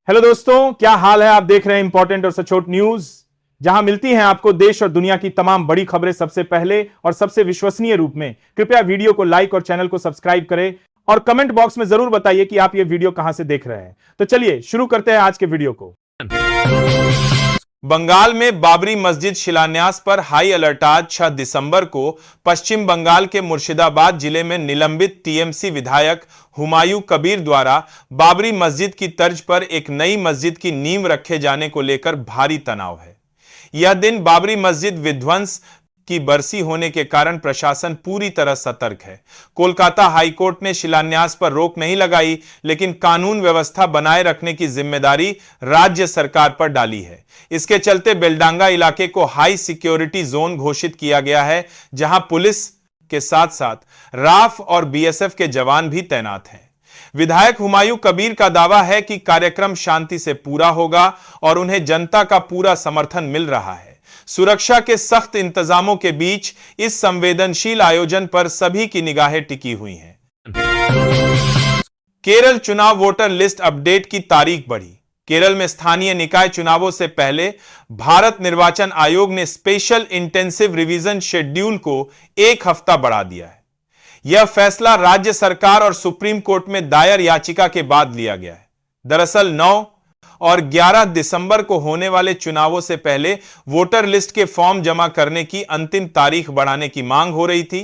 Hello दोस्तों, क्या हाल है। आप देख रहे हैं इंपॉर्टेंट और सचोट न्यूज, जहां मिलती हैं आपको देश और दुनिया की तमाम बड़ी खबरें सबसे पहले और सबसे विश्वसनीय रूप में। कृपया वीडियो को लाइक और चैनल को सब्सक्राइब करें और कमेंट बॉक्स में जरूर बताइए कि आप ये वीडियो कहां से देख रहे हैं। तो चलिए शुरू करते हैं आज के वीडियो को। बंगाल में बाबरी मस्जिद शिलान्यास पर हाई अलर्ट। आज 6 दिसंबर को पश्चिम बंगाल के मुर्शिदाबाद जिले में निलंबित टीएमसी विधायक हुमायूं कबीर द्वारा बाबरी मस्जिद की तर्ज पर एक नई मस्जिद की नींव रखे जाने को लेकर भारी तनाव है। यह दिन बाबरी मस्जिद विध्वंस की बरसी होने के कारण प्रशासन पूरी तरह सतर्क है। कोलकाता हाईकोर्ट ने शिलान्यास पर रोक नहीं लगाई, लेकिन कानून व्यवस्था बनाए रखने की जिम्मेदारी राज्य सरकार पर डाली है। इसके चलते बेलडांगा इलाके को हाई सिक्योरिटी जोन घोषित किया गया है, जहां पुलिस के साथ साथ राफ और बीएसएफ के जवान भी तैनात हैं। विधायक हुमायूं कबीर का दावा है कि कार्यक्रम शांति से पूरा होगा और उन्हें जनता का पूरा समर्थन मिल रहा है। सुरक्षा के सख्त इंतजामों के बीच इस संवेदनशील आयोजन पर सभी की निगाहें टिकी हुई हैं। केरल चुनाव वोटर लिस्ट अपडेट की तारीख बढ़ी। केरल में स्थानीय निकाय चुनावों से पहले भारत निर्वाचन आयोग ने स्पेशल इंटेंसिव रिवीजन शेड्यूल को 1 हफ्ता बढ़ा दिया है। यह फैसला राज्य सरकार और सुप्रीम कोर्ट में दायर याचिका के बाद लिया गया है। दरअसल 9 और 11 दिसंबर को होने वाले चुनावों से पहले वोटर लिस्ट के फॉर्म जमा करने की अंतिम तारीख बढ़ाने की मांग हो रही थी।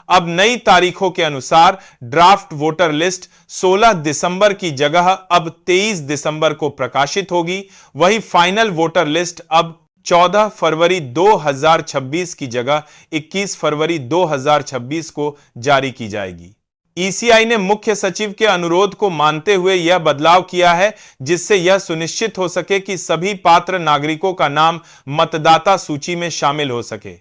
अब नई तारीखों के अनुसार ड्राफ्ट वोटर लिस्ट 16 दिसंबर की जगह अब 23 दिसंबर को प्रकाशित होगी। वही फाइनल वोटर लिस्ट अब 14 फरवरी 2026 की जगह 21 फरवरी 2026 को जारी की जाएगी। ईसीआई ने मुख्य सचिव के अनुरोध को मानते हुए यह बदलाव किया है, जिससे यह सुनिश्चित हो सके कि सभी पात्र नागरिकों का नाम मतदाता सूची में शामिल हो सके।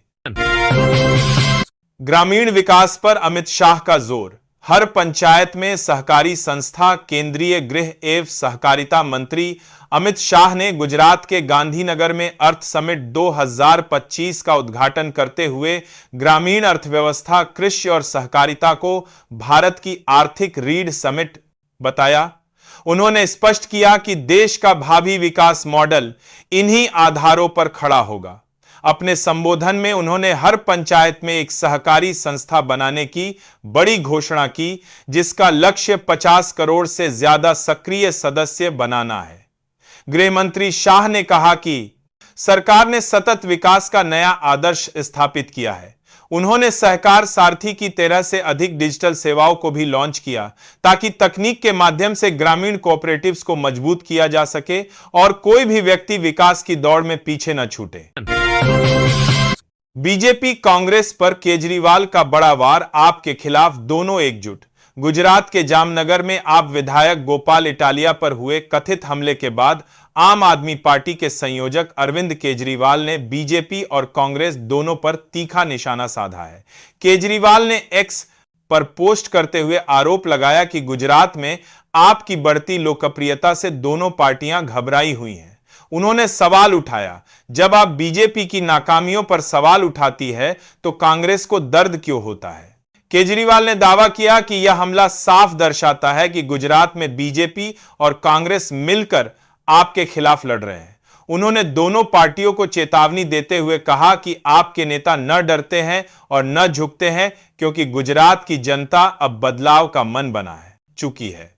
ग्रामीण विकास पर अमित शाह का जोर। हर पंचायत में सहकारी संस्था। केंद्रीय गृह एवं सहकारिता मंत्री अमित शाह ने गुजरात के गांधीनगर में अर्थ समिट 2025 का उद्घाटन करते हुए ग्रामीण अर्थव्यवस्था, कृषि और सहकारिता को भारत की आर्थिक रीढ़ समिट बताया। उन्होंने स्पष्ट किया कि देश का भावी विकास मॉडल इन्हीं आधारों पर खड़ा होगा। अपने संबोधन में उन्होंने हर पंचायत में एक सहकारी संस्था बनाने की बड़ी घोषणा की, जिसका लक्ष्य 50 करोड़ से ज्यादा सक्रिय सदस्य बनाना है। गृह मंत्री शाह ने कहा कि सरकार ने सतत विकास का नया आदर्श स्थापित किया है। उन्होंने सहकार सारथी की 13 से अधिक डिजिटल सेवाओं को भी लॉन्च किया, ताकि तकनीक के माध्यम से ग्रामीण कोऑपरेटिव्स को मजबूत किया जा सके और कोई भी व्यक्ति विकास की दौड़ में पीछे न छूटे। बीजेपी कांग्रेस पर केजरीवाल का बड़ा वार। आप के खिलाफ दोनों एकजुट। गुजरात के जामनगर में आप विधायक गोपाल इटालिया पर हुए कथित हमले के बाद आम आदमी पार्टी के संयोजक अरविंद केजरीवाल ने बीजेपी और कांग्रेस दोनों पर तीखा निशाना साधा है। केजरीवाल ने एक्स पर पोस्ट करते हुए आरोप लगाया कि गुजरात में आपकी बढ़ती लोकप्रियता से दोनों पार्टियां घबराई हुई हैं। उन्होंने सवाल उठाया, जब आप बीजेपी की नाकामियों पर सवाल उठाती है तो कांग्रेस को दर्द क्यों होता है। केजरीवाल ने दावा किया कि यह हमला साफ दर्शाता है कि गुजरात में बीजेपी और कांग्रेस मिलकर आपके खिलाफ लड़ रहे हैं। उन्होंने दोनों पार्टियों को चेतावनी देते हुए कहा कि आपके नेता न डरते हैं और न झुकते हैं, क्योंकि गुजरात की जनता अब बदलाव का मन बना है चुकी है।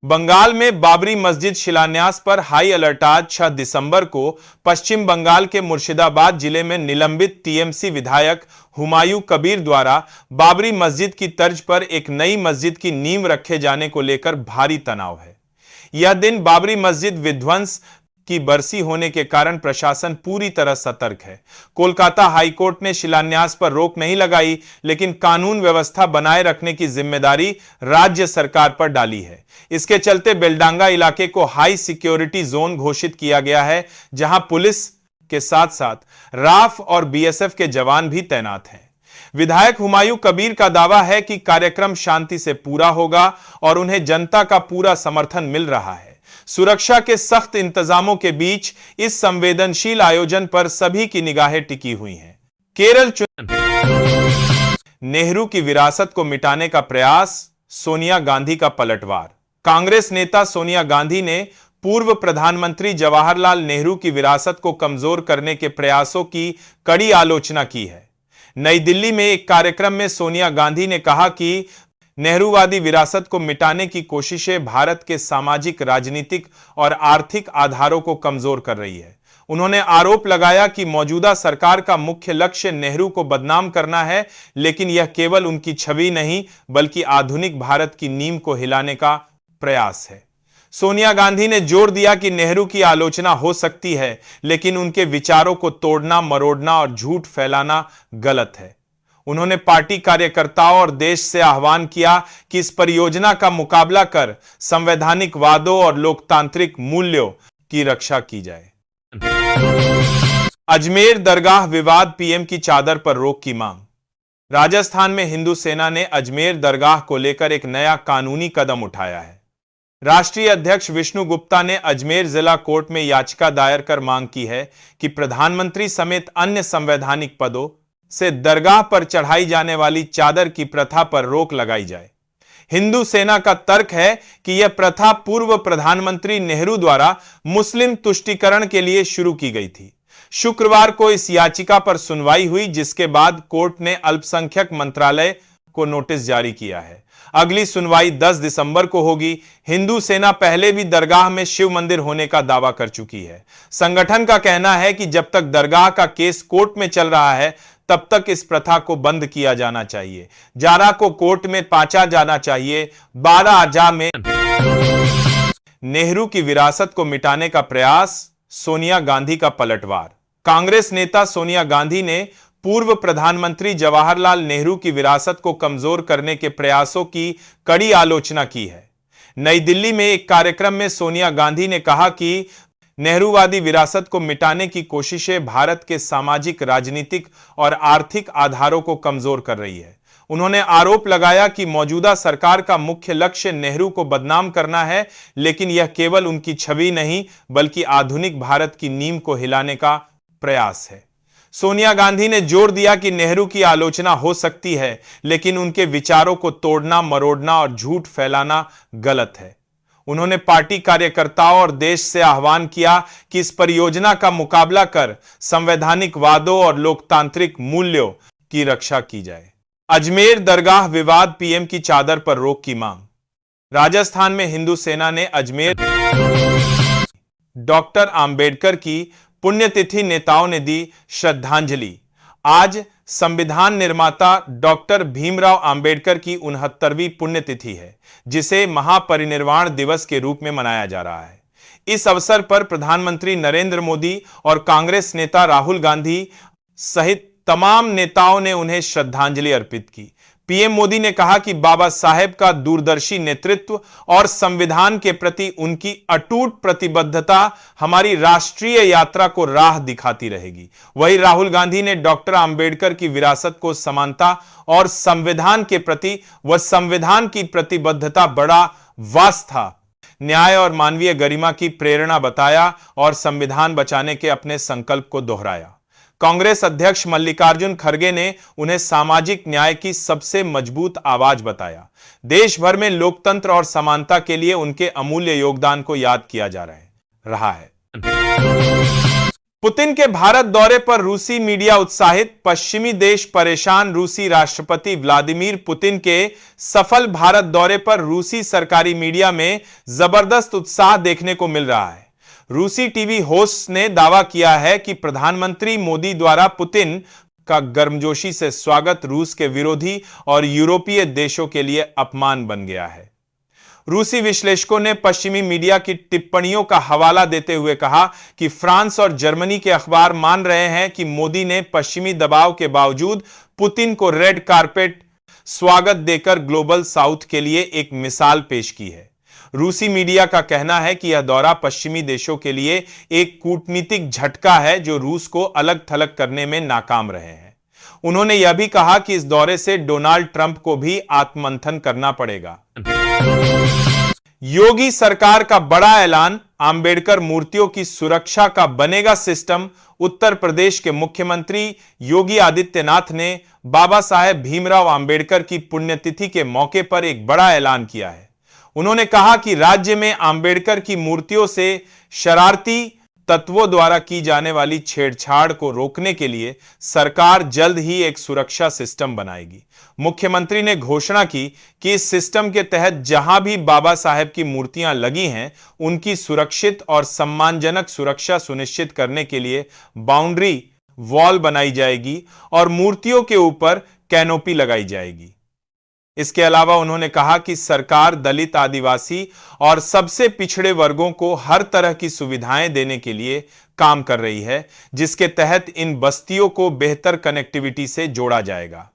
बंगाल में बाबरी मस्जिद शिलान्यास पर हाई अलर्ट। आज 6 दिसंबर को पश्चिम बंगाल के मुर्शिदाबाद जिले में निलंबित टीएमसी विधायक हुमायूं कबीर द्वारा बाबरी मस्जिद की तर्ज पर एक नई मस्जिद की नींव रखे जाने को लेकर भारी तनाव है। यह दिन बाबरी मस्जिद विध्वंस की बरसी होने के कारण प्रशासन पूरी तरह सतर्क है। कोलकाता हाईकोर्ट ने शिलान्यास पर रोक नहीं लगाई, लेकिन कानून व्यवस्था बनाए रखने की जिम्मेदारी राज्य सरकार पर डाली है। इसके चलते बेलडांगा इलाके को हाई सिक्योरिटी जोन घोषित किया गया है, जहां पुलिस के साथ साथ राफ और बीएसएफ के जवान भी तैनात हैं। विधायक हुमायूं कबीर का दावा है कि कार्यक्रम शांति से पूरा होगा और उन्हें जनता का पूरा समर्थन मिल रहा है। सुरक्षा के सख्त इंतजामों के बीच इस संवेदनशील आयोजन पर सभी की निगाहें टिकी हुई हैं। केरल नेहरू की विरासत को मिटाने का प्रयास, सोनिया गांधी का पलटवार। कांग्रेस नेता सोनिया गांधी ने पूर्व प्रधानमंत्री जवाहरलाल नेहरू की विरासत को कमजोर करने के प्रयासों की कड़ी आलोचना की है। नई दिल्ली में एक कार्यक्रम में सोनिया गांधी ने कहा कि नेहरूवादी विरासत को मिटाने की कोशिशें भारत के सामाजिक, राजनीतिक और आर्थिक आधारों को कमजोर कर रही है। उन्होंने आरोप लगाया कि मौजूदा सरकार का मुख्य लक्ष्य नेहरू को बदनाम करना है, लेकिन यह केवल उनकी छवि नहीं बल्कि आधुनिक भारत की नींव को हिलाने का प्रयास है। सोनिया गांधी ने जोर दिया कि नेहरू की आलोचना हो सकती है, लेकिन उनके विचारों को तोड़ना, मरोड़ना और झूठ फैलाना गलत है। उन्होंने पार्टी कार्यकर्ताओं और देश से आह्वान किया कि इस परियोजना का मुकाबला कर संवैधानिक वादों और लोकतांत्रिक मूल्यों की रक्षा की जाए। अजमेर दरगाह विवाद, पीएम की चादर पर रोक की मांग। राजस्थान में हिंदू सेना ने अजमेर दरगाह को लेकर एक नया कानूनी कदम उठाया है। राष्ट्रीय अध्यक्ष विष्णु गुप्ता ने अजमेर जिला कोर्ट में याचिका दायर कर मांग की है कि प्रधानमंत्री समेत अन्य संवैधानिक पदों से दरगाह पर चढ़ाई जाने वाली चादर की प्रथा पर रोक लगाई जाए। हिंदू सेना का तर्क है कि यह प्रथा पूर्व प्रधानमंत्री नेहरू द्वारा मुस्लिम तुष्टीकरण के लिए शुरू की गई थी। शुक्रवार को इस याचिका पर सुनवाई हुई, जिसके बाद कोर्ट ने अल्पसंख्यक मंत्रालय को नोटिस जारी किया है। अगली सुनवाई 10 दिसंबर को होगी। हिंदू सेना पहले भी दरगाह में शिव मंदिर होने का दावा कर चुकी है। संगठन का कहना है कि जब तक दरगाह का केस कोर्ट में चल रहा है, तब तक इस प्रथा को बंद किया जाना चाहिए। जारा को कोर्ट में पहुंचा जाना चाहिए। 12 अजा में नेहरू की विरासत को मिटाने का प्रयास, सोनिया गांधी का पलटवार। कांग्रेस नेता सोनिया गांधी ने पूर्व प्रधानमंत्री जवाहरलाल नेहरू की विरासत को कमजोर करने के प्रयासों की कड़ी आलोचना की है। नई दिल्ली में एक कार्यक्रम में सोनिया गांधी ने कहा कि नेहरूवादी विरासत को मिटाने की कोशिशें भारत के सामाजिक, राजनीतिक और आर्थिक आधारों को कमजोर कर रही है। उन्होंने आरोप लगाया कि मौजूदा सरकार का मुख्य लक्ष्य नेहरू को बदनाम करना है, लेकिन यह केवल उनकी छवि नहीं बल्कि आधुनिक भारत की नींव को हिलाने का प्रयास है। सोनिया गांधी ने जोर दिया कि नेहरू की आलोचना हो सकती है, लेकिन उनके विचारों को तोड़ना, मरोड़ना और झूठ फैलाना गलत है। उन्होंने पार्टी कार्यकर्ताओं और देश से आह्वान किया कि इस परियोजना का मुकाबला कर संवैधानिक वादों और लोकतांत्रिक मूल्यों की रक्षा की जाए। अजमेर दरगाह विवाद, पीएम की चादर पर रोक की मांग। राजस्थान में हिंदू सेना ने अजमेर डॉक्टर आंबेडकर की पुण्यतिथि नेताओं ने दी श्रद्धांजलि। आज संविधान निर्माता डॉक्टर भीमराव अंबेडकर की 69वीं पुण्यतिथि है, जिसे महापरिनिर्वाण दिवस के रूप में मनाया जा रहा है। इस अवसर पर प्रधानमंत्री नरेंद्र मोदी और कांग्रेस नेता राहुल गांधी सहित तमाम नेताओं ने उन्हें श्रद्धांजलि अर्पित की। पीएम मोदी ने कहा कि बाबा साहेब का दूरदर्शी नेतृत्व और संविधान के प्रति उनकी अटूट प्रतिबद्धता हमारी राष्ट्रीय यात्रा को राह दिखाती रहेगी। वहीं राहुल गांधी ने डॉक्टर अंबेडकर की विरासत को समानता और संविधान के प्रति व संविधान की प्रतिबद्धता बड़ा वास्ता, न्याय और मानवीय गरिमा की प्रेरणा बताया और संविधान बचाने के अपने संकल्प को दोहराया। कांग्रेस अध्यक्ष मल्लिकार्जुन खड़गे ने उन्हें सामाजिक न्याय की सबसे मजबूत आवाज बताया। देश भर में लोकतंत्र और समानता के लिए उनके अमूल्य योगदान को याद किया जा रहा है। पुतिन के भारत दौरे पर रूसी मीडिया उत्साहित, पश्चिमी देश परेशान। रूसी राष्ट्रपति व्लादिमीर पुतिन के सफल भारत दौरे पर रूसी सरकारी मीडिया में जबरदस्त उत्साह देखने को मिल रहा है। रूसी टीवी होस्ट ने दावा किया है कि प्रधानमंत्री मोदी द्वारा पुतिन का गर्मजोशी से स्वागत रूस के विरोधी और यूरोपीय देशों के लिए अपमान बन गया है। रूसी विश्लेषकों ने पश्चिमी मीडिया की टिप्पणियों का हवाला देते हुए कहा कि फ्रांस और जर्मनी के अखबार मान रहे हैं कि मोदी ने पश्चिमी दबाव के बावजूद पुतिन को रेड कारपेट स्वागत देकर ग्लोबल साउथ के लिए एक मिसाल पेश की है। रूसी मीडिया का कहना है कि यह दौरा पश्चिमी देशों के लिए एक कूटनीतिक झटका है जो रूस को अलग थलग करने में नाकाम रहे हैं। उन्होंने यह भी कहा कि इस दौरे से डोनाल्ड ट्रंप को भी आत्ममंथन करना पड़ेगा। योगी सरकार का बड़ा ऐलान, अंबेडकर मूर्तियों की सुरक्षा का बनेगा सिस्टम। उत्तर प्रदेश के मुख्यमंत्री योगी आदित्यनाथ ने बाबा साहेब भीमराव अंबेडकर की पुण्यतिथि के मौके पर एक बड़ा ऐलान किया है। उन्होंने कहा कि राज्य में अंबेडकर की मूर्तियों से शरारती तत्वों द्वारा की जाने वाली छेड़छाड़ को रोकने के लिए सरकार जल्द ही एक सुरक्षा सिस्टम बनाएगी। मुख्यमंत्री ने घोषणा की कि इस सिस्टम के तहत जहां भी बाबा साहेब की मूर्तियां लगी हैं, उनकी सुरक्षित और सम्मानजनक सुरक्षा सुनिश्चित करने के लिए बाउंड्री वॉल बनाई जाएगी और मूर्तियों के ऊपर कैनोपी लगाई जाएगी। इसके अलावा उन्होंने कहा कि सरकार दलित, आदिवासी और सबसे पिछड़े वर्गों को हर तरह की सुविधाएं देने के लिए काम कर रही है, जिसके तहत इन बस्तियों को बेहतर कनेक्टिविटी से जोड़ा जाएगा।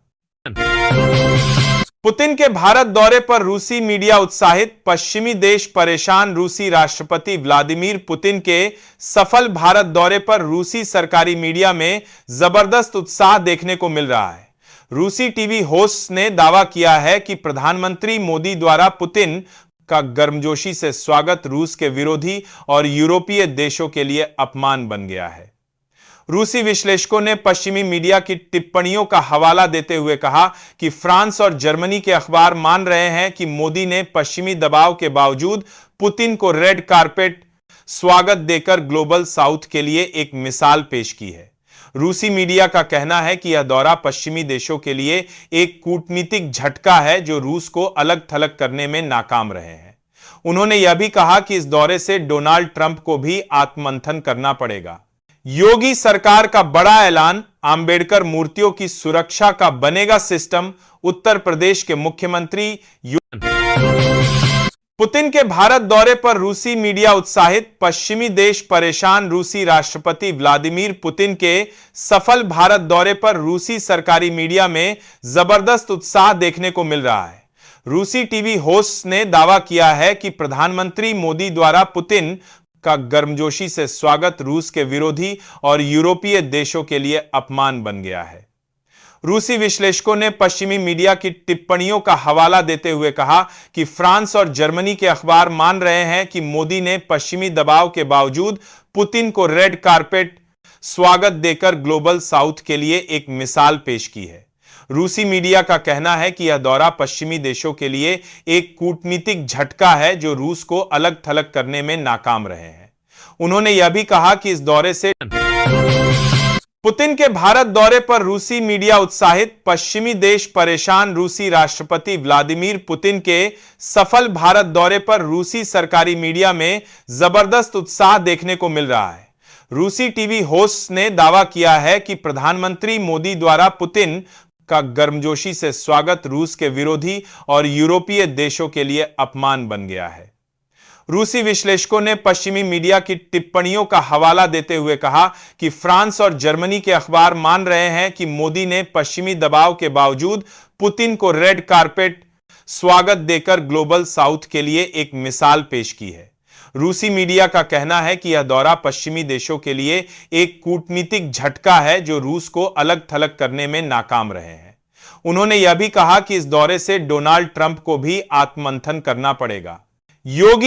पुतिन के भारत दौरे पर रूसी मीडिया उत्साहित, पश्चिमी देश परेशान। रूसी राष्ट्रपति व्लादिमीर पुतिन के सफल भारत दौरे पर रूसी सरकारी मीडिया में जबरदस्त उत्साह देखने को मिल रहा है। रूसी टीवी होस्ट ने दावा किया है कि प्रधानमंत्री मोदी द्वारा पुतिन का गर्मजोशी से स्वागत रूस के विरोधी और यूरोपीय देशों के लिए अपमान बन गया है। रूसी विश्लेषकों ने पश्चिमी मीडिया की टिप्पणियों का हवाला देते हुए कहा कि फ्रांस और जर्मनी के अखबार मान रहे हैं कि मोदी ने पश्चिमी दबाव के बावजूद पुतिन को रेड कारपेट स्वागत देकर ग्लोबल साउथ के लिए एक मिसाल पेश की है। रूसी मीडिया का कहना है कि यह दौरा पश्चिमी देशों के लिए एक कूटनीतिक झटका है जो रूस को अलग थलग करने में नाकाम रहे हैं। उन्होंने यह भी कहा कि इस दौरे से डोनाल्ड ट्रंप को भी आत्ममंथन करना पड़ेगा। योगी सरकार का बड़ा ऐलान, अंबेडकर मूर्तियों की सुरक्षा का बनेगा सिस्टम। उत्तर प्रदेश के मुख्यमंत्री पुतिन के भारत दौरे पर रूसी मीडिया उत्साहित, पश्चिमी देश परेशान। रूसी राष्ट्रपति व्लादिमीर पुतिन के सफल भारत दौरे पर रूसी सरकारी मीडिया में जबरदस्त उत्साह देखने को मिल रहा है। रूसी टीवी होस्ट ने दावा किया है कि प्रधानमंत्री मोदी द्वारा पुतिन का गर्मजोशी से स्वागत रूस के विरोधी और यूरोपीय देशों के लिए अपमान बन गया है। रूसी विश्लेषकों ने पश्चिमी मीडिया की टिप्पणियों का हवाला देते हुए कहा कि फ्रांस और जर्मनी के अखबार मान रहे हैं कि मोदी ने पश्चिमी दबाव के बावजूद पुतिन को रेड कारपेट स्वागत देकर ग्लोबल साउथ के लिए एक मिसाल पेश की है। रूसी मीडिया का कहना है कि यह दौरा पश्चिमी देशों के लिए एक कूटनीतिक झटका है जो रूस को अलग थलग करने में नाकाम रहे हैं। उन्होंने यह भी कहा कि इस दौरे से पुतिन के भारत दौरे पर रूसी मीडिया उत्साहित, पश्चिमी देश परेशान। रूसी राष्ट्रपति व्लादिमीर पुतिन के सफल भारत दौरे पर रूसी सरकारी मीडिया में जबरदस्त उत्साह देखने को मिल रहा है। रूसी टीवी होस्ट ने दावा किया है कि प्रधानमंत्री मोदी द्वारा पुतिन का गर्मजोशी से स्वागत रूस के विरोधी और यूरोपीय देशों के लिए अपमान बन गया है। रूसी विश्लेषकों ने पश्चिमी मीडिया की टिप्पणियों का हवाला देते हुए कहा कि फ्रांस और जर्मनी के अखबार मान रहे हैं कि मोदी ने पश्चिमी दबाव के बावजूद पुतिन को रेड कारपेट स्वागत देकर ग्लोबल साउथ के लिए एक मिसाल पेश की है। रूसी मीडिया का कहना है कि यह दौरा पश्चिमी देशों के लिए एक कूटनीतिक झटका है जो रूस को अलग थलग करने में नाकाम रहे हैं। उन्होंने यह भी कहा कि इस दौरे से डोनाल्ड ट्रंप को भी आत्ममंथन करना पड़ेगा। योगी